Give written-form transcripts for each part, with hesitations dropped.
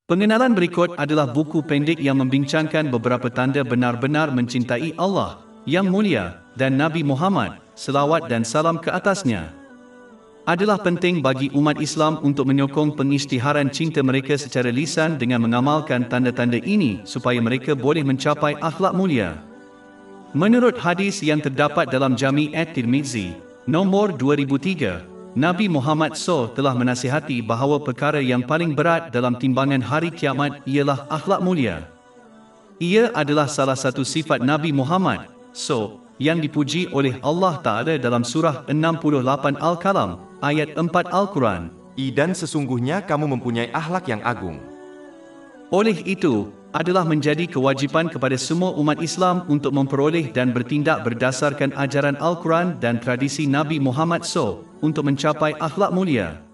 Pengenalan berikut adalah buku pendek yang membincangkan beberapa tanda benar-benar mencintai Allah yang mulia dan Nabi Muhammad, selawat dan salam ke atasnya. Adalah penting bagi umat Islam untuk menyokong pengisytiharan cinta mereka secara lisan dengan mengamalkan tanda-tanda ini supaya mereka boleh mencapai akhlak mulia. Menurut hadis yang terdapat dalam Jami' at-Tirmizi, nombor 2003, Nabi Muhammad SAW telah menasihati bahawa perkara yang paling berat dalam timbangan hari kiamat ialah akhlak mulia. Ia adalah salah satu sifat Nabi Muhammad SAW yang dipuji oleh Allah Ta'ala dalam surah 68 Al-Qalam, ayat 4 Al-Quran. Dan sesungguhnya kamu mempunyai akhlak yang agung. Oleh itu, adalah menjadi kewajipan kepada semua umat Islam untuk memperoleh dan bertindak berdasarkan ajaran Al-Quran dan tradisi Nabi Muhammad SAW untuk mencapai akhlak mulia.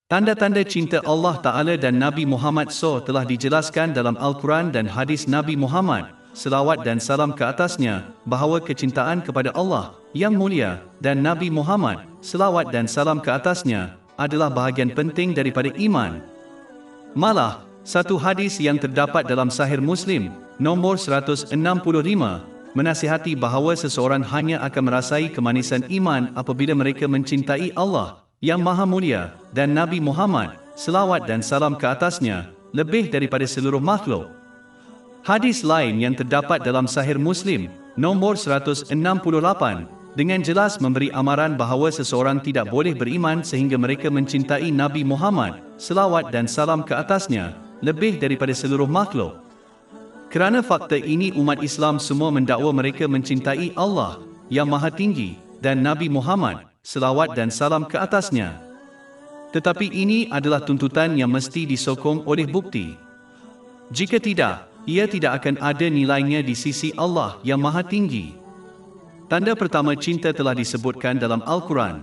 Tanda-tanda cinta Allah Ta'ala dan Nabi Muhammad SAW telah dijelaskan dalam Al-Quran dan hadis Nabi Muhammad, selawat dan salam ke atasnya, bahawa kecintaan kepada Allah yang mulia dan Nabi Muhammad, selawat dan salam ke atasnya, adalah bahagian penting daripada iman. Malah, satu hadis yang terdapat dalam Sahih Muslim, nombor 165, menasihati bahawa seseorang hanya akan merasai kemanisan iman apabila mereka mencintai Allah yang Maha Mulia dan Nabi Muhammad, selawat dan salam ke atasnya, lebih daripada seluruh makhluk. Hadis lain yang terdapat dalam Sahih Muslim, nombor 168, dengan jelas memberi amaran bahawa seseorang tidak boleh beriman sehingga mereka mencintai Nabi Muhammad, selawat dan salam ke atasnya, lebih daripada seluruh makhluk. Kerana fakta ini umat Islam semua mendakwa mereka mencintai Allah yang Maha Tinggi dan Nabi Muhammad, selawat dan salam ke atasnya. Tetapi ini adalah tuntutan yang mesti disokong oleh bukti. Jika tidak, ia tidak akan ada nilainya di sisi Allah yang Maha Tinggi. Tanda pertama cinta telah disebutkan dalam Al-Quran.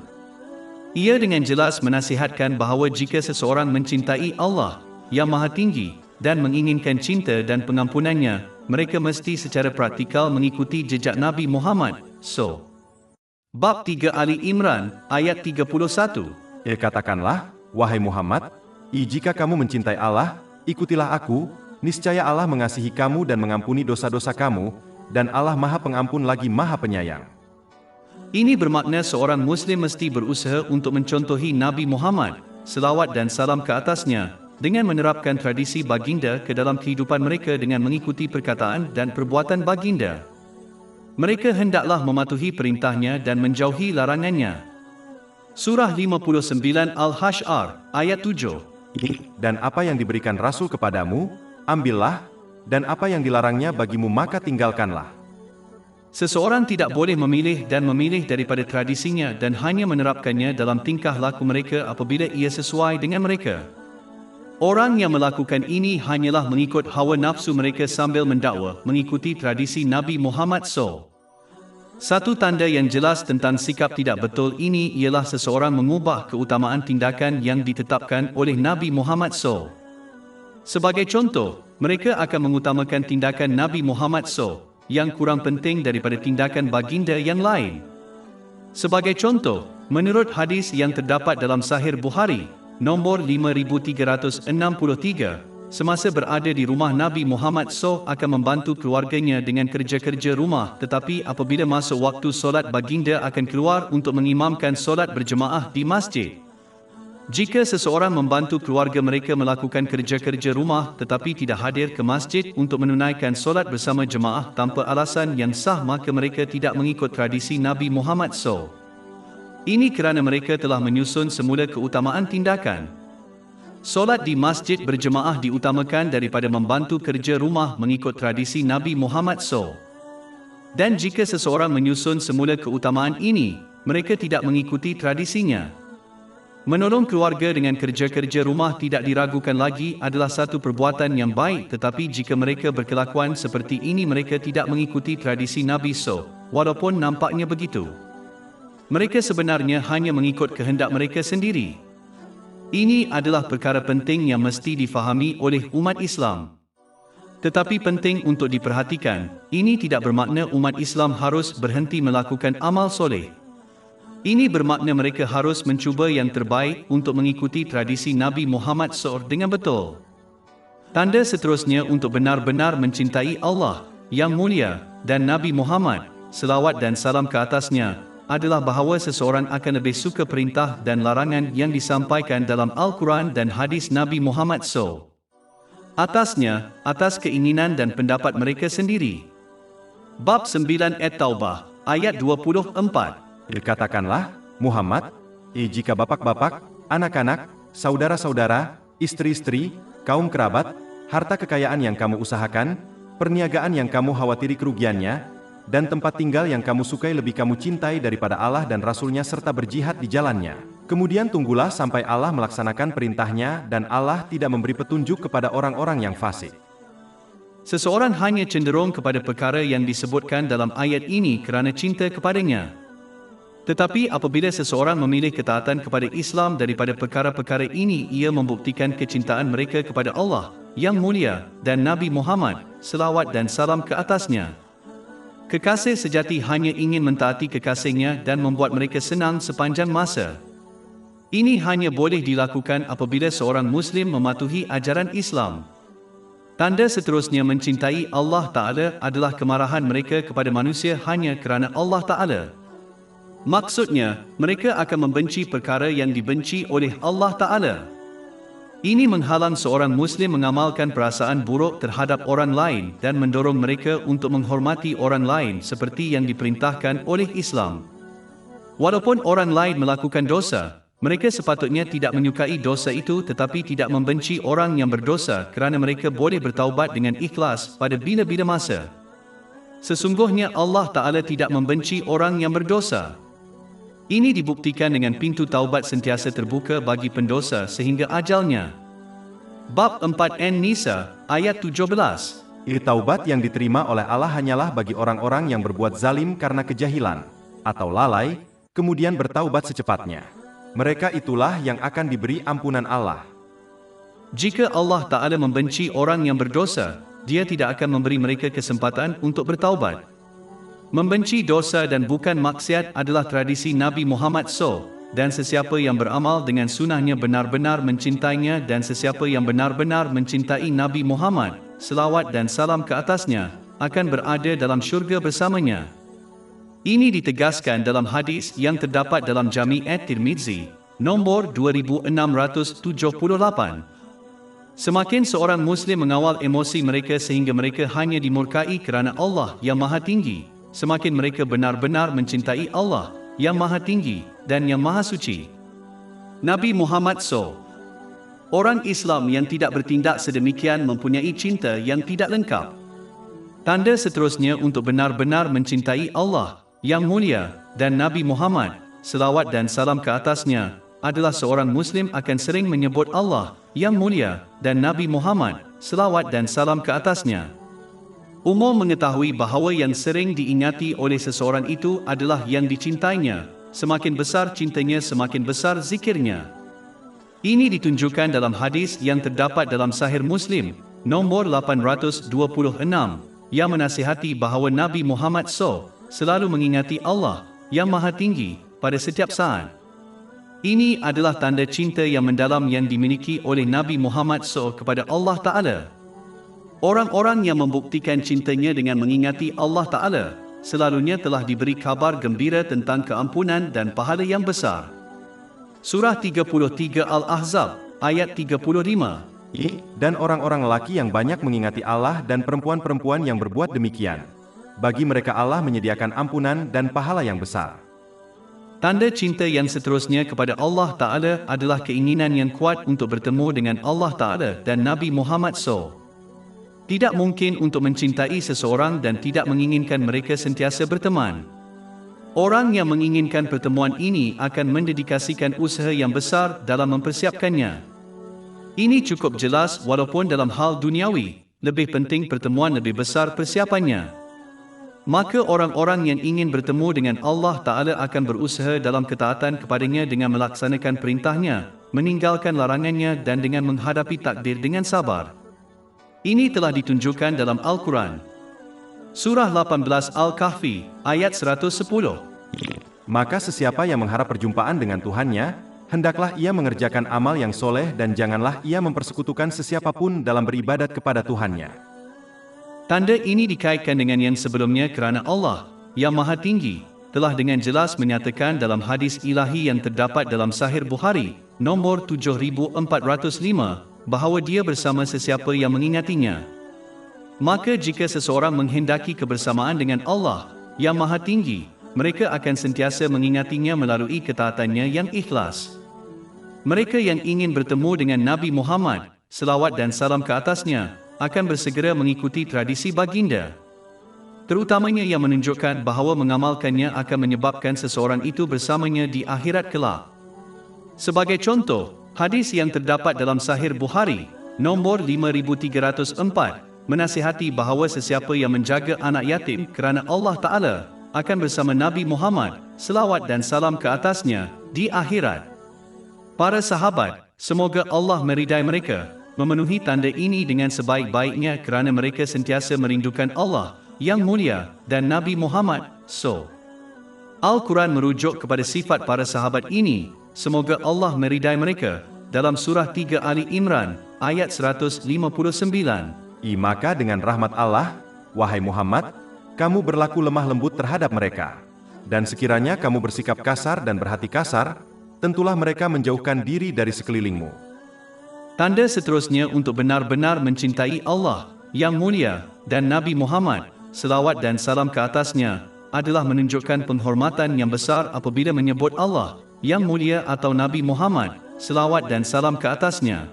Ia dengan jelas menasihatkan bahawa jika seseorang mencintai Allah yang Maha Tinggi dan menginginkan cinta dan pengampunannya, mereka mesti secara praktikal mengikuti jejak Nabi Muhammad SAW. Bab 3 Ali Imran, ayat 31. Katakanlah, wahai Muhammad, jika kamu mencintai Allah, ikutilah aku, niscaya Allah mengasihi kamu dan mengampuni dosa-dosa kamu, dan Allah Maha Pengampun lagi Maha Penyayang. Ini bermakna seorang Muslim mesti berusaha untuk mencontohi Nabi Muhammad, selawat dan salam ke atasnya, dengan menerapkan tradisi baginda ke dalam kehidupan mereka dengan mengikuti perkataan dan perbuatan baginda. Mereka hendaklah mematuhi perintahnya dan menjauhi larangannya. Surah 59 Al-Hasyr, ayat 7. Dan apa yang diberikan Rasul kepadamu, ambillah, dan apa yang dilarangnya bagimu maka tinggalkanlah. Seseorang tidak boleh memilih dan memilih daripada tradisinya dan hanya menerapkannya dalam tingkah laku mereka apabila ia sesuai dengan mereka. Orang yang melakukan ini hanyalah mengikut hawa nafsu mereka sambil mendakwa mengikuti tradisi Nabi Muhammad SAW. Satu tanda yang jelas tentang sikap tidak betul ini ialah seseorang mengubah keutamaan tindakan yang ditetapkan oleh Nabi Muhammad SAW. Sebagai contoh, mereka akan mengutamakan tindakan Nabi Muhammad SAW yang kurang penting daripada tindakan baginda yang lain. Sebagai contoh, menurut hadis yang terdapat dalam Sahih Bukhari, nombor 5363, semasa berada di rumah Nabi Muhammad SAW akan membantu keluarganya dengan kerja-kerja rumah, tetapi apabila masuk waktu solat baginda akan keluar untuk mengimamkan solat berjemaah di masjid. Jika seseorang membantu keluarga mereka melakukan kerja-kerja rumah tetapi tidak hadir ke masjid untuk menunaikan solat bersama jemaah tanpa alasan yang sah, maka mereka tidak mengikut tradisi Nabi Muhammad SAW. Ini kerana mereka telah menyusun semula keutamaan tindakan. Solat di masjid berjemaah diutamakan daripada membantu kerja rumah mengikut tradisi Nabi Muhammad SAW. Dan jika seseorang menyusun semula keutamaan ini, mereka tidak mengikuti tradisinya. Menolong keluarga dengan kerja-kerja rumah tidak diragukan lagi adalah satu perbuatan yang baik, tetapi jika mereka berkelakuan seperti ini mereka tidak mengikuti tradisi Nabi SAW, walaupun nampaknya begitu. Mereka sebenarnya hanya mengikut kehendak mereka sendiri. Ini adalah perkara penting yang mesti difahami oleh umat Islam. Tetapi penting untuk diperhatikan, ini tidak bermakna umat Islam harus berhenti melakukan amal soleh. Ini bermakna mereka harus mencuba yang terbaik untuk mengikuti tradisi Nabi Muhammad SAW dengan betul. Tanda seterusnya untuk benar-benar mencintai Allah yang mulia dan Nabi Muhammad, selawat dan salam ke atasnya, adalah bahawa seseorang akan lebih suka perintah dan larangan yang disampaikan dalam Al-Quran dan hadis Nabi Muhammad SAW. Atasnya, atas keinginan dan pendapat mereka sendiri. Bab 9 At-Taubah, ayat 24. Katakanlah, Muhammad, jika bapak-bapak, anak-anak, saudara-saudara, istri-istri, kaum kerabat, harta kekayaan yang kamu usahakan, perniagaan yang kamu khawatiri kerugiannya, dan tempat tinggal yang kamu sukai lebih kamu cintai daripada Allah dan Rasul-Nya serta berjihad di jalannya. Kemudian tunggulah sampai Allah melaksanakan perintahnya dan Allah tidak memberi petunjuk kepada orang-orang yang fasik. Seseorang hanya cenderung kepada perkara yang disebutkan dalam ayat ini kerana cinta kepadanya. Tetapi apabila seseorang memilih ketaatan kepada Islam daripada perkara-perkara ini, ia membuktikan kecintaan mereka kepada Allah yang mulia dan Nabi Muhammad, selawat dan salam ke atasnya. Kekasih sejati hanya ingin mentaati kekasihnya dan membuat mereka senang sepanjang masa. Ini hanya boleh dilakukan apabila seorang Muslim mematuhi ajaran Islam. Tanda seterusnya mencintai Allah Ta'ala adalah kemarahan mereka kepada manusia hanya kerana Allah Ta'ala. Maksudnya, mereka akan membenci perkara yang dibenci oleh Allah Ta'ala. Ini menghalang seorang Muslim mengamalkan perasaan buruk terhadap orang lain dan mendorong mereka untuk menghormati orang lain seperti yang diperintahkan oleh Islam. Walaupun orang lain melakukan dosa, mereka sepatutnya tidak menyukai dosa itu tetapi tidak membenci orang yang berdosa kerana mereka boleh bertaubat dengan ikhlas pada bila-bila masa. Sesungguhnya Allah Ta'ala tidak membenci orang yang berdosa. Ini dibuktikan dengan pintu taubat sentiasa terbuka bagi pendosa sehingga ajalnya. Bab 4 An-Nisa, ayat 17. Taubat yang diterima oleh Allah hanyalah bagi orang-orang yang berbuat zalim karena kejahilan atau lalai, kemudian bertaubat secepatnya. Mereka itulah yang akan diberi ampunan Allah. Jika Allah Ta'ala membenci orang yang berdosa, Dia tidak akan memberi mereka kesempatan untuk bertaubat. Membenci dosa dan bukan maksiat adalah tradisi Nabi Muhammad SAW, dan sesiapa yang beramal dengan sunnahnya benar-benar mencintainya dan sesiapa yang benar-benar mencintai Nabi Muhammad, selawat dan salam ke atasnya, akan berada dalam syurga bersamanya. Ini ditegaskan dalam hadis yang terdapat dalam Jami' At-Tirmizi, nombor 2678. Semakin seorang Muslim mengawal emosi mereka sehingga mereka hanya dimurkai kerana Allah yang Maha Tinggi, semakin mereka benar-benar mencintai Allah yang Maha Tinggi dan yang Maha Suci. Nabi Muhammad SAW. Orang Islam yang tidak bertindak sedemikian mempunyai cinta yang tidak lengkap. Tanda seterusnya untuk benar-benar mencintai Allah yang mulia dan Nabi Muhammad, selawat dan salam ke atasnya, adalah seorang Muslim akan sering menyebut Allah yang mulia dan Nabi Muhammad, selawat dan salam ke atasnya. Umum mengetahui bahawa yang sering diingati oleh seseorang itu adalah yang dicintainya. Semakin besar cintanya, semakin besar zikirnya. Ini ditunjukkan dalam hadis yang terdapat dalam Sahih Muslim, nombor 826, yang menasihati bahawa Nabi Muhammad SAW selalu mengingati Allah yang Maha Tinggi pada setiap saat. Ini adalah tanda cinta yang mendalam yang dimiliki oleh Nabi Muhammad SAW kepada Allah Ta'ala. Orang-orang yang membuktikan cintanya dengan mengingati Allah Ta'ala, selalunya telah diberi kabar gembira tentang keampunan dan pahala yang besar. Surah 33 Al-Ahzab, ayat 35. Dan orang-orang lelaki yang banyak mengingati Allah dan perempuan-perempuan yang berbuat demikian, bagi mereka Allah menyediakan ampunan dan pahala yang besar. Tanda cinta yang seterusnya kepada Allah Ta'ala adalah keinginan yang kuat untuk bertemu dengan Allah Ta'ala dan Nabi Muhammad SAW. Tidak mungkin untuk mencintai seseorang dan tidak menginginkan mereka sentiasa berteman. Orang yang menginginkan pertemuan ini akan mendedikasikan usaha yang besar dalam mempersiapkannya. Ini cukup jelas walaupun dalam hal duniawi, lebih penting pertemuan lebih besar persiapannya. Maka orang-orang yang ingin bertemu dengan Allah Ta'ala akan berusaha dalam ketaatan kepadanya dengan melaksanakan perintahnya, meninggalkan larangannya dan dengan menghadapi takdir dengan sabar. Ini telah ditunjukkan dalam Al-Quran. Surah 18 Al-Kahfi, ayat 110. Maka sesiapa yang mengharap perjumpaan dengan Tuhannya, Hendaklah ia mengerjakan amal yang soleh dan janganlah ia mempersekutukan sesiapapun dalam beribadat kepada Tuhannya. Tanda ini dikaitkan dengan yang sebelumnya kerana Allah, yang Maha Tinggi, telah dengan jelas menyatakan dalam hadis ilahi yang terdapat dalam Sahih Bukhari, nombor 7405, bahawa dia bersama sesiapa yang mengingatinya. Maka jika seseorang menghendaki kebersamaan dengan Allah, yang Maha Tinggi, mereka akan sentiasa mengingatinya melalui ketaatannya yang ikhlas. Mereka yang ingin bertemu dengan Nabi Muhammad, selawat dan salam ke atasnya, akan bersegera mengikuti tradisi baginda. Terutamanya yang menunjukkan bahawa mengamalkannya akan menyebabkan seseorang itu bersamanya di akhirat kelak. Sebagai contoh, hadis yang terdapat dalam Sahih Bukhari, nombor 5304, menasihati bahawa sesiapa yang menjaga anak yatim kerana Allah Ta'ala, akan bersama Nabi Muhammad, selawat dan salam ke atasnya, di akhirat. Para sahabat, semoga Allah meridai mereka, memenuhi tanda ini dengan sebaik-baiknya kerana mereka sentiasa merindukan Allah, yang mulia, dan Nabi Muhammad, Al-Quran merujuk kepada sifat para sahabat ini, semoga Allah meridai mereka, dalam surah 3 Ali Imran, ayat 159. Maka dengan rahmat Allah, wahai Muhammad, kamu berlaku lemah lembut terhadap mereka. Dan sekiranya kamu bersikap kasar dan berhati kasar, tentulah mereka menjauhkan diri dari sekelilingmu. Tanda seterusnya untuk benar-benar mencintai Allah, yang mulia, dan Nabi Muhammad, selawat dan salam ke atasnya, adalah menunjukkan penghormatan yang besar apabila menyebut Allah, yang mulia atau Nabi Muhammad, selawat dan salam ke atasnya.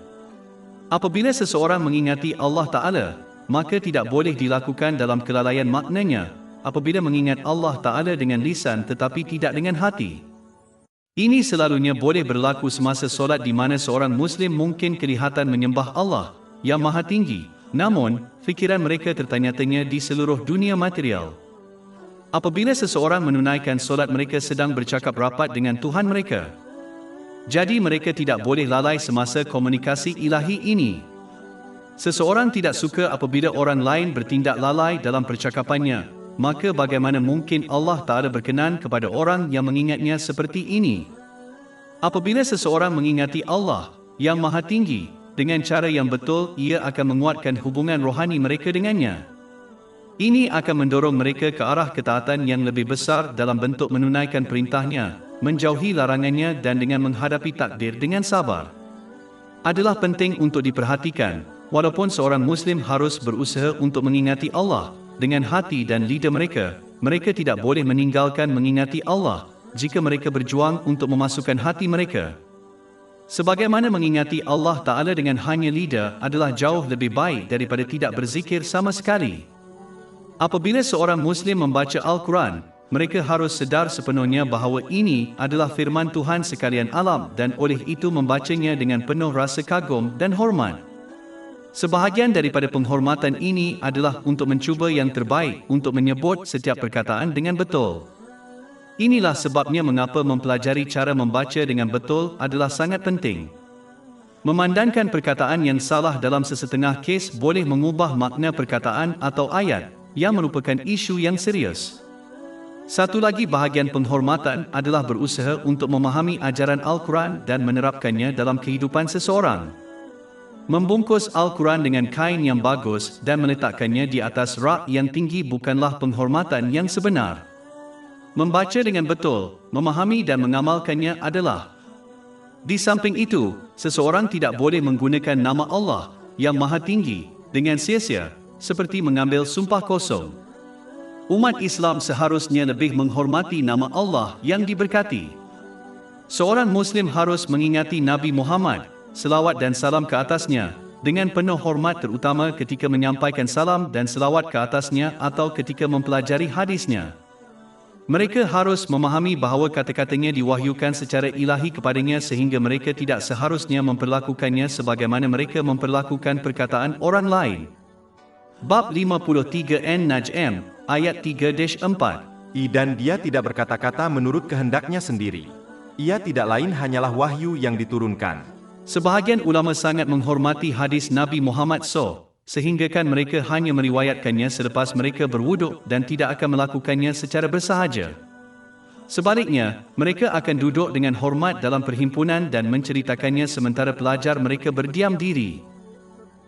Apabila seseorang mengingati Allah Ta'ala, maka tidak boleh dilakukan dalam kelalaian maknanya, apabila mengingat Allah Ta'ala dengan lisan tetapi tidak dengan hati. Ini selalunya boleh berlaku semasa solat di mana seorang Muslim mungkin kelihatan menyembah Allah, yang Maha Tinggi, namun, fikiran mereka tertanya-tanya di seluruh dunia material. Apabila seseorang menunaikan solat mereka sedang bercakap rapat dengan Tuhan mereka. Jadi mereka tidak boleh lalai semasa komunikasi ilahi ini. Seseorang tidak suka apabila orang lain bertindak lalai dalam percakapannya, maka bagaimana mungkin Allah Ta'ala berkenan kepada orang yang mengingatnya seperti ini? Apabila seseorang mengingati Allah, yang Maha Tinggi, dengan cara yang betul, ia akan menguatkan hubungan rohani mereka dengannya. Ini akan mendorong mereka ke arah ketaatan yang lebih besar dalam bentuk menunaikan perintahnya, menjauhi larangannya dan dengan menghadapi takdir dengan sabar. Adalah penting untuk diperhatikan, walaupun seorang Muslim harus berusaha untuk mengingati Allah, dengan hati dan lidah mereka, mereka tidak boleh meninggalkan mengingati Allah, jika mereka berjuang untuk memasukkan hati mereka. Sebagaimana mengingati Allah Ta'ala dengan hanya lidah adalah jauh lebih baik daripada tidak berzikir sama sekali. Apabila seorang Muslim membaca Al-Quran, mereka harus sedar sepenuhnya bahawa ini adalah firman Tuhan sekalian alam dan oleh itu membacanya dengan penuh rasa kagum dan hormat. Sebahagian daripada penghormatan ini adalah untuk mencuba yang terbaik untuk menyebut setiap perkataan dengan betul. Inilah sebabnya mengapa mempelajari cara membaca dengan betul adalah sangat penting. Memandangkan perkataan yang salah dalam sesetengah kes boleh mengubah makna perkataan atau ayat, yang merupakan isu yang serius. Satu lagi bahagian penghormatan adalah berusaha untuk memahami ajaran Al-Quran dan menerapkannya dalam kehidupan seseorang. Membungkus Al-Quran dengan kain yang bagus dan meletakkannya di atas rak yang tinggi bukanlah penghormatan yang sebenar. Membaca dengan betul, memahami dan mengamalkannya adalah. Di samping itu, seseorang tidak boleh menggunakan nama Allah, yang Maha Tinggi, dengan sia-sia, seperti mengambil sumpah kosong. Umat Islam seharusnya lebih menghormati nama Allah yang diberkati. Seorang Muslim harus mengingati Nabi Muhammad, selawat dan salam ke atasnya, dengan penuh hormat terutama ketika menyampaikan salam dan selawat ke atasnya atau ketika mempelajari hadisnya. Mereka harus memahami bahawa kata-katanya diwahyukan secara ilahi kepadanya sehingga mereka tidak seharusnya memperlakukannya sebagaimana mereka memperlakukan perkataan orang lain. Bab 53 An-Najm, ayat 3-4. Dan dia tidak berkata-kata menurut kehendaknya sendiri. Ia tidak lain hanyalah wahyu yang diturunkan. Sebahagian ulama sangat menghormati hadis Nabi Muhammad sehinggakan mereka hanya meriwayatkannya selepas mereka berwuduk dan tidak akan melakukannya secara bersahaja. Sebaliknya, mereka akan duduk dengan hormat dalam perhimpunan dan menceritakannya sementara pelajar mereka berdiam diri.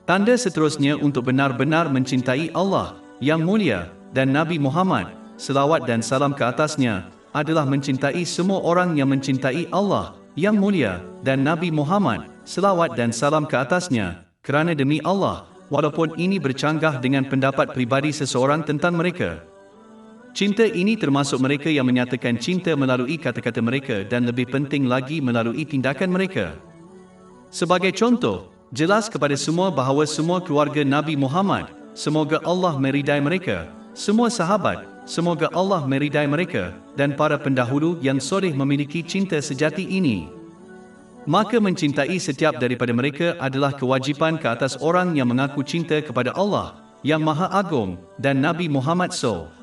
Tanda seterusnya untuk benar-benar mencintai Allah yang mulia dan Nabi Muhammad, selawat dan salam ke atasnya, adalah mencintai semua orang yang mencintai Allah yang mulia dan Nabi Muhammad, selawat dan salam ke atasnya, kerana demi Allah, walaupun ini bercanggah dengan pendapat pribadi seseorang tentang mereka. Cinta ini termasuk mereka yang menyatakan cinta melalui kata-kata mereka dan lebih penting lagi melalui tindakan mereka. Sebagai contoh, jelas kepada semua bahawa semua keluarga Nabi Muhammad, semoga Allah meridai mereka, semua sahabat, semoga Allah meridai mereka, dan para pendahulu yang soleh memiliki cinta sejati ini. Maka mencintai setiap daripada mereka adalah kewajipan ke atas orang yang mengaku cinta kepada Allah yang Maha Agung dan Nabi Muhammad SAW.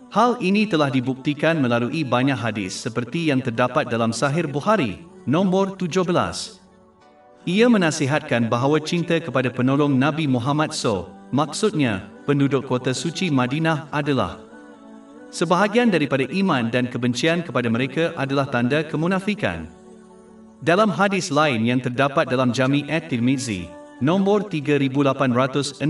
Hal ini telah dibuktikan melalui banyak hadis seperti yang terdapat dalam Sahih Bukhari, nombor 17. Ia menasihatkan bahawa cinta kepada penolong Nabi Muhammad SAW, maksudnya, penduduk kota suci Madinah adalah sebahagian daripada iman dan kebencian kepada mereka adalah tanda kemunafikan. Dalam hadis lain yang terdapat dalam Jami' at-Tirmizi, nombor 3862,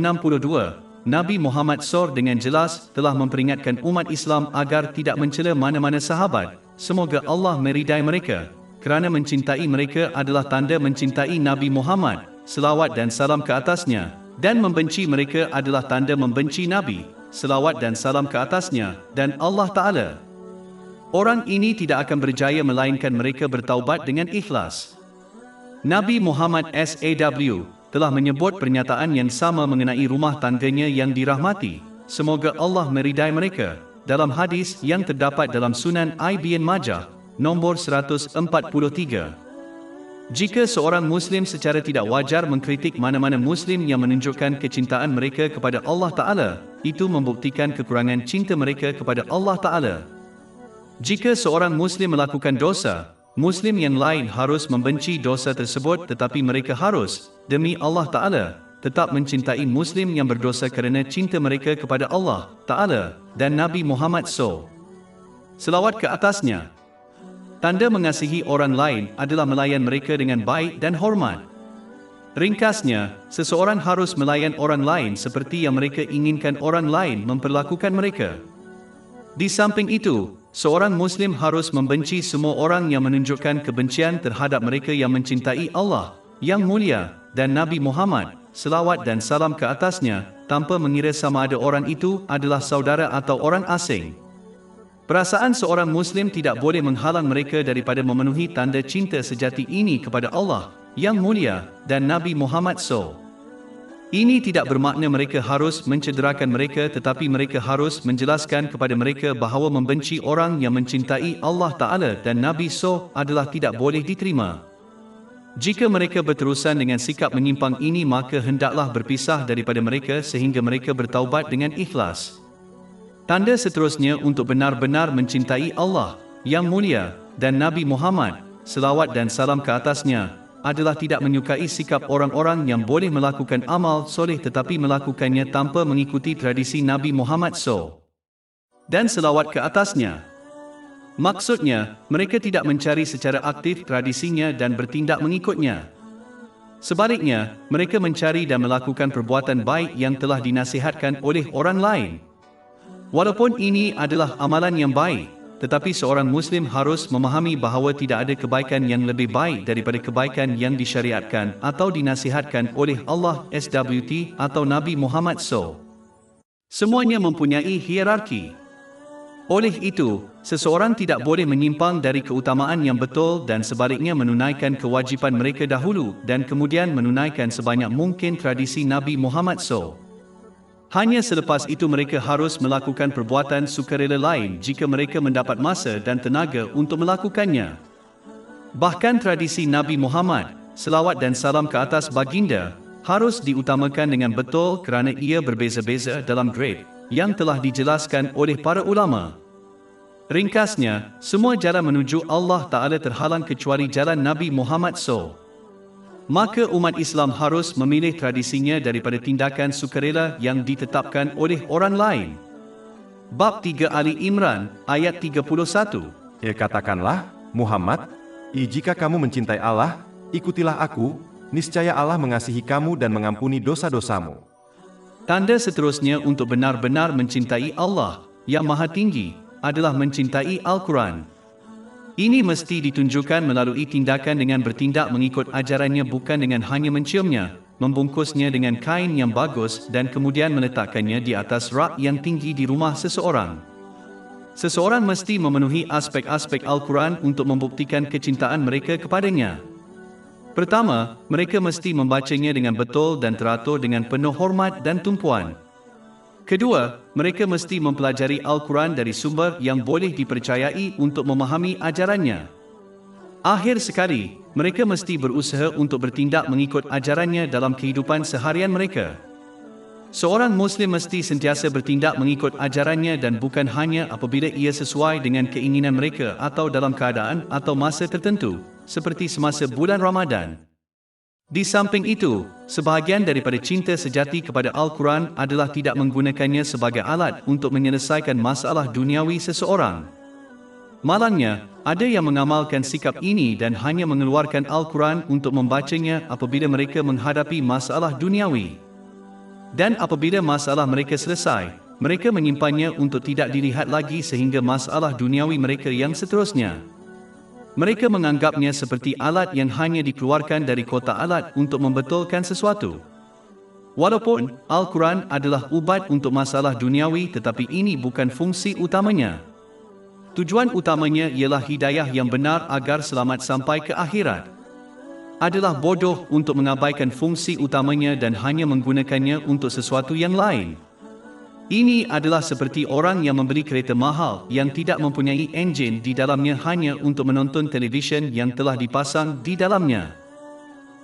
Nabi Muhammad SAW dengan jelas telah memperingatkan umat Islam agar tidak mencela mana-mana sahabat, semoga Allah meridai mereka, kerana mencintai mereka adalah tanda mencintai Nabi Muhammad, selawat dan salam ke atasnya, dan membenci mereka adalah tanda membenci Nabi, selawat dan salam ke atasnya, dan Allah Ta'ala. Orang ini tidak akan berjaya melainkan mereka bertaubat dengan ikhlas. Nabi Muhammad SAW telah menyebut pernyataan yang sama mengenai rumah tangganya yang dirahmati, semoga Allah meridai mereka, dalam hadis yang terdapat dalam Sunan Ibn Majah, nombor 143. Jika seorang Muslim secara tidak wajar mengkritik mana-mana Muslim yang menunjukkan kecintaan mereka kepada Allah Ta'ala, itu membuktikan kekurangan cinta mereka kepada Allah Ta'ala. Jika seorang Muslim melakukan dosa, Muslim yang lain harus membenci dosa tersebut tetapi mereka harus, demi Allah Ta'ala, tetap mencintai Muslim yang berdosa kerana cinta mereka kepada Allah Ta'ala dan Nabi Muhammad SAW. Selawat ke atasnya. Tanda mengasihi orang lain adalah melayan mereka dengan baik dan hormat. Ringkasnya, seseorang harus melayan orang lain seperti yang mereka inginkan orang lain memperlakukan mereka. Di samping itu, seorang Muslim harus membenci semua orang yang menunjukkan kebencian terhadap mereka yang mencintai Allah yang mulia dan Nabi Muhammad, selawat dan salam ke atasnya, tanpa mengira sama ada orang itu adalah saudara atau orang asing. Perasaan seorang Muslim tidak boleh menghalang mereka daripada memenuhi tanda cinta sejati ini kepada Allah yang mulia dan Nabi Muhammad SAW. Ini tidak bermakna mereka harus mencederakan mereka, tetapi mereka harus menjelaskan kepada mereka bahawa membenci orang yang mencintai Allah Ta'ala dan Nabi SAW adalah tidak boleh diterima. Jika mereka berterusan dengan sikap menyimpang ini, maka hendaklah berpisah daripada mereka sehingga mereka bertaubat dengan ikhlas. Tanda seterusnya untuk benar-benar mencintai Allah yang mulia dan Nabi Muhammad, selawat dan salam ke atasnya, adalah tidak menyukai sikap orang-orang yang boleh melakukan amal soleh tetapi melakukannya tanpa mengikuti tradisi Nabi Muhammad SAW dan selawat ke atasnya. Maksudnya, mereka tidak mencari secara aktif tradisinya dan bertindak mengikutnya. Sebaliknya, mereka mencari dan melakukan perbuatan baik yang telah dinasihatkan oleh orang lain. Walaupun ini adalah amalan yang baik, tetapi seorang Muslim harus memahami bahawa tidak ada kebaikan yang lebih baik daripada kebaikan yang disyariatkan atau dinasihatkan oleh Allah SWT atau Nabi Muhammad SAW. Semuanya mempunyai hierarki. Oleh itu, seseorang tidak boleh menyimpang dari keutamaan yang betul dan sebaliknya menunaikan kewajipan mereka dahulu dan kemudian menunaikan sebanyak mungkin tradisi Nabi Muhammad SAW. Hanya selepas itu mereka harus melakukan perbuatan sukarela lain jika mereka mendapat masa dan tenaga untuk melakukannya. Bahkan tradisi Nabi Muhammad, selawat dan salam ke atas baginda, harus diutamakan dengan betul kerana ia berbeza-beza dalam grade yang telah dijelaskan oleh para ulama. Ringkasnya, semua jalan menuju Allah Ta'ala terhalang kecuali jalan Nabi Muhammad SAW. Maka umat Islam harus memilih tradisinya daripada tindakan sukarela yang ditetapkan oleh orang lain. Bab 3 Ali Imran, ayat 31. Katakanlah, Muhammad, jika kamu mencintai Allah, ikutilah aku, niscaya Allah mengasihi kamu dan mengampuni dosa-dosamu. Tanda seterusnya untuk benar-benar mencintai Allah yang Maha Tinggi adalah mencintai Al-Quran. Ini mesti ditunjukkan melalui tindakan dengan bertindak mengikut ajarannya, bukan dengan hanya menciumnya, membungkusnya dengan kain yang bagus dan kemudian meletakkannya di atas rak yang tinggi di rumah seseorang. Seseorang mesti memenuhi aspek-aspek Al-Quran untuk membuktikan kecintaan mereka kepadanya. Pertama, mereka mesti membacanya dengan betul dan teratur dengan penuh hormat dan tumpuan. Kedua, mereka mesti mempelajari Al-Quran dari sumber yang boleh dipercayai untuk memahami ajarannya. Akhir sekali, mereka mesti berusaha untuk bertindak mengikut ajarannya dalam kehidupan seharian mereka. Seorang Muslim mesti sentiasa bertindak mengikut ajarannya dan bukan hanya apabila ia sesuai dengan keinginan mereka atau dalam keadaan atau masa tertentu, seperti semasa bulan Ramadan. Di samping itu, sebahagian daripada cinta sejati kepada Al-Quran adalah tidak menggunakannya sebagai alat untuk menyelesaikan masalah duniawi seseorang. Malangnya, ada yang mengamalkan sikap ini dan hanya mengeluarkan Al-Quran untuk membacanya apabila mereka menghadapi masalah duniawi. Dan apabila masalah mereka selesai, mereka menyimpannya untuk tidak dilihat lagi sehingga masalah duniawi mereka yang seterusnya. Mereka menganggapnya seperti alat yang hanya dikeluarkan dari kotak alat untuk membetulkan sesuatu. Walaupun Al-Quran adalah ubat untuk masalah duniawi, tetapi ini bukan fungsi utamanya. Tujuan utamanya ialah hidayah yang benar agar selamat sampai ke akhirat. Adalah bodoh untuk mengabaikan fungsi utamanya dan hanya menggunakannya untuk sesuatu yang lain. Ini adalah seperti orang yang membeli kereta mahal yang tidak mempunyai enjin di dalamnya hanya untuk menonton televisyen yang telah dipasang di dalamnya.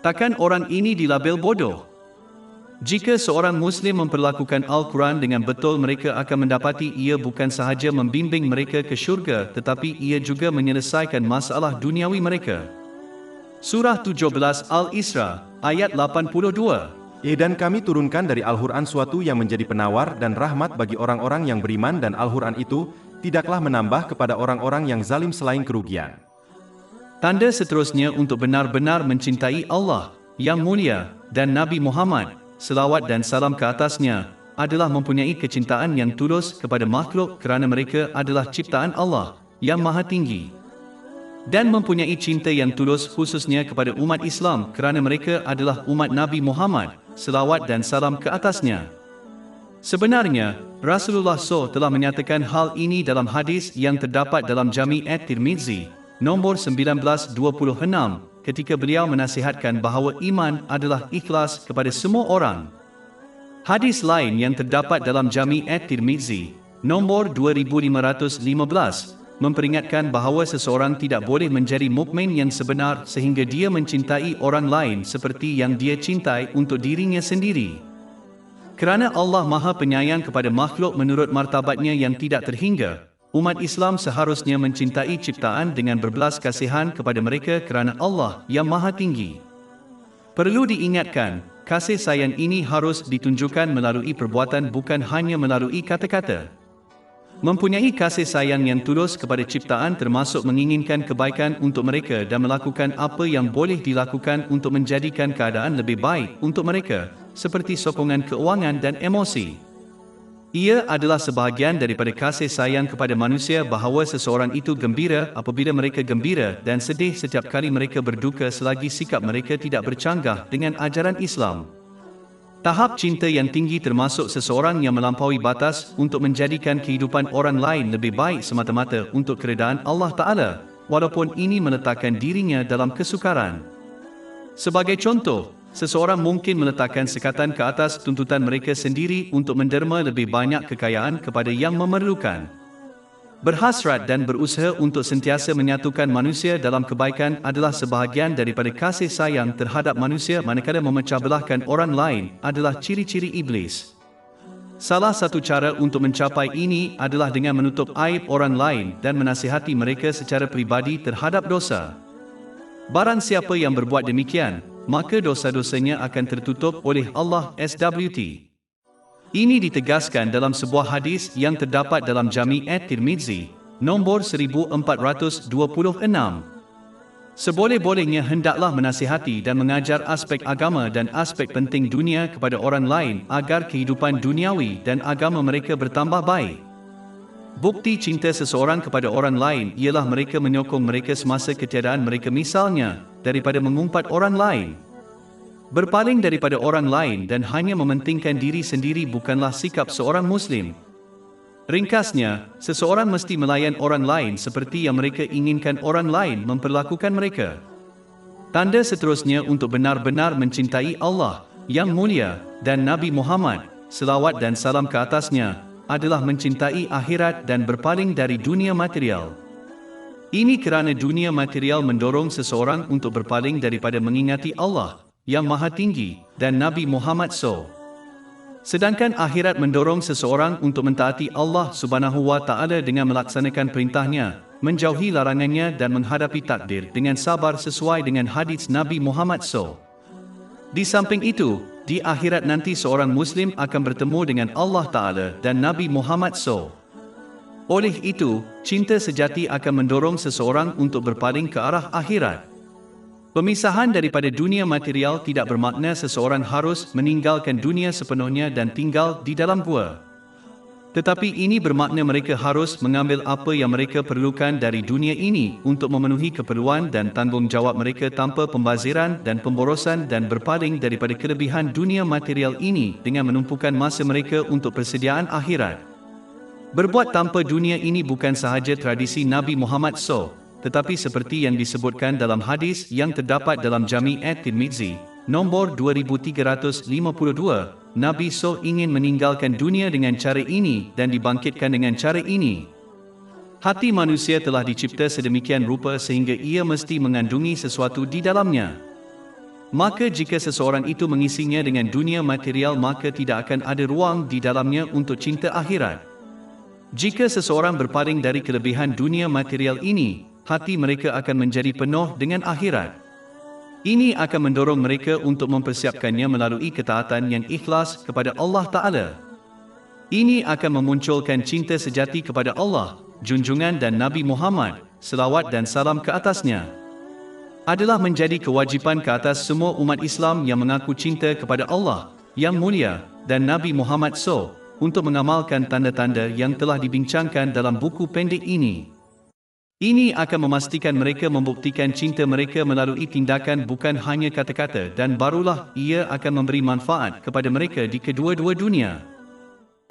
Takkan orang ini dilabel bodoh? Jika seorang Muslim memperlakukan Al-Quran dengan betul, mereka akan mendapati ia bukan sahaja membimbing mereka ke syurga, tetapi ia juga menyelesaikan masalah duniawi mereka. Surah 17 Al-Isra, ayat 82. Dan kami turunkan dari Al-Quran suatu yang menjadi penawar dan rahmat bagi orang-orang yang beriman, dan Al-Quran itu tidaklah menambah kepada orang-orang yang zalim selain kerugian. Tanda seterusnya untuk benar-benar mencintai Allah yang mulia dan Nabi Muhammad, selawat dan salam ke atasnya, adalah mempunyai kecintaan yang tulus kepada makhluk kerana mereka adalah ciptaan Allah yang Maha Tinggi. Dan mempunyai cinta yang tulus khususnya kepada umat Islam kerana mereka adalah umat Nabi Muhammad, selawat dan salam ke atasnya. Sebenarnya, Rasulullah SAW telah menyatakan hal ini dalam hadis yang terdapat dalam Jami' at-Tirmizi, nombor 1926, ketika beliau menasihatkan bahawa iman adalah ikhlas kepada semua orang. Hadis lain yang terdapat dalam Jami' at-Tirmizi, nombor 2515, memperingatkan bahawa seseorang tidak boleh menjadi mukmin yang sebenar sehingga dia mencintai orang lain seperti yang dia cintai untuk dirinya sendiri. Kerana Allah Maha Penyayang kepada makhluk menurut martabatnya yang tidak terhingga, umat Islam seharusnya mencintai ciptaan dengan berbelas kasihan kepada mereka kerana Allah yang Maha Tinggi. Perlu diingatkan, kasih sayang ini harus ditunjukkan melalui perbuatan, bukan hanya melalui kata-kata. Mempunyai kasih sayang yang tulus kepada ciptaan termasuk menginginkan kebaikan untuk mereka dan melakukan apa yang boleh dilakukan untuk menjadikan keadaan lebih baik untuk mereka, seperti sokongan keuangan dan emosi. Ia adalah sebahagian daripada kasih sayang kepada manusia bahawa seseorang itu gembira apabila mereka gembira dan sedih setiap kali mereka berduka selagi sikap mereka tidak bercanggah dengan ajaran Islam. Tahap cinta yang tinggi termasuk seseorang yang melampaui batas untuk menjadikan kehidupan orang lain lebih baik semata-mata untuk keredaan Allah Ta'ala, walaupun ini meletakkan dirinya dalam kesukaran. Sebagai contoh, seseorang mungkin meletakkan sekatan ke atas tuntutan mereka sendiri untuk menderma lebih banyak kekayaan kepada yang memerlukan. Berhasrat dan berusaha untuk sentiasa menyatukan manusia dalam kebaikan adalah sebahagian daripada kasih sayang terhadap manusia, manakala memecah belahkan orang lain adalah ciri-ciri iblis. Salah satu cara untuk mencapai ini adalah dengan menutup aib orang lain dan menasihati mereka secara pribadi terhadap dosa. Barang siapa yang berbuat demikian, maka dosa-dosanya akan tertutup oleh Allah SWT. Ini ditegaskan dalam sebuah hadis yang terdapat dalam Jami' at-Tirmizi, Nombor 1426. Seboleh-bolehnya hendaklah menasihati dan mengajar aspek agama dan aspek penting dunia kepada orang lain agar kehidupan duniawi dan agama mereka bertambah baik. Bukti cinta seseorang kepada orang lain ialah mereka menyokong mereka semasa ketiadaan mereka, misalnya daripada mengumpat orang lain. Berpaling daripada orang lain dan hanya mementingkan diri sendiri bukanlah sikap seorang Muslim. Ringkasnya, seseorang mesti melayan orang lain seperti yang mereka inginkan orang lain memperlakukan mereka. Tanda seterusnya untuk benar-benar mencintai Allah yang mulia dan Nabi Muhammad, selawat dan salam ke atasnya, adalah mencintai akhirat dan berpaling dari dunia material. Ini kerana dunia material mendorong seseorang untuk berpaling daripada mengingati Allah yang Maha Tinggi dan Nabi Muhammad SAW. Sedangkan akhirat mendorong seseorang untuk mentaati Allah Subhanahu wa Ta'ala dengan melaksanakan perintahnya, menjauhi larangannya dan menghadapi takdir dengan sabar sesuai dengan hadis Nabi Muhammad SAW. Di samping itu, di akhirat nanti seorang Muslim akan bertemu dengan Allah Ta'ala dan Nabi Muhammad SAW. Oleh itu, cinta sejati akan mendorong seseorang untuk berpaling ke arah akhirat. Pemisahan daripada dunia material tidak bermakna seseorang harus meninggalkan dunia sepenuhnya dan tinggal di dalam gua. Tetapi ini bermakna mereka harus mengambil apa yang mereka perlukan dari dunia ini untuk memenuhi keperluan dan tanggungjawab mereka tanpa pembaziran dan pemborosan dan berpaling daripada kelebihan dunia material ini dengan menumpukan masa mereka untuk persediaan akhirat. Berbuat tanpa dunia ini bukan sahaja tradisi Nabi Muhammad SAW, tetapi seperti yang disebutkan dalam hadis yang terdapat dalam Jami' at-Tirmizi, nombor 2352, Nabi SAW ingin meninggalkan dunia dengan cara ini dan dibangkitkan dengan cara ini. Hati manusia telah dicipta sedemikian rupa sehingga ia mesti mengandungi sesuatu di dalamnya. Maka jika seseorang itu mengisinya dengan dunia material, maka tidak akan ada ruang di dalamnya untuk cinta akhirat. Jika seseorang berpaling dari kelebihan dunia material ini, hati mereka akan menjadi penuh dengan akhirat. Ini akan mendorong mereka untuk mempersiapkannya melalui ketaatan yang ikhlas kepada Allah Ta'ala. Ini akan memunculkan cinta sejati kepada Allah, junjungan dan Nabi Muhammad, selawat dan salam ke atasnya. Adalah menjadi kewajipan ke atas semua umat Islam yang mengaku cinta kepada Allah yang mulia dan Nabi Muhammad SAW untuk mengamalkan tanda-tanda yang telah dibincangkan dalam buku pendek ini. Ini akan memastikan mereka membuktikan cinta mereka melalui tindakan bukan hanya kata-kata, dan barulah ia akan memberi manfaat kepada mereka di kedua-dua dunia.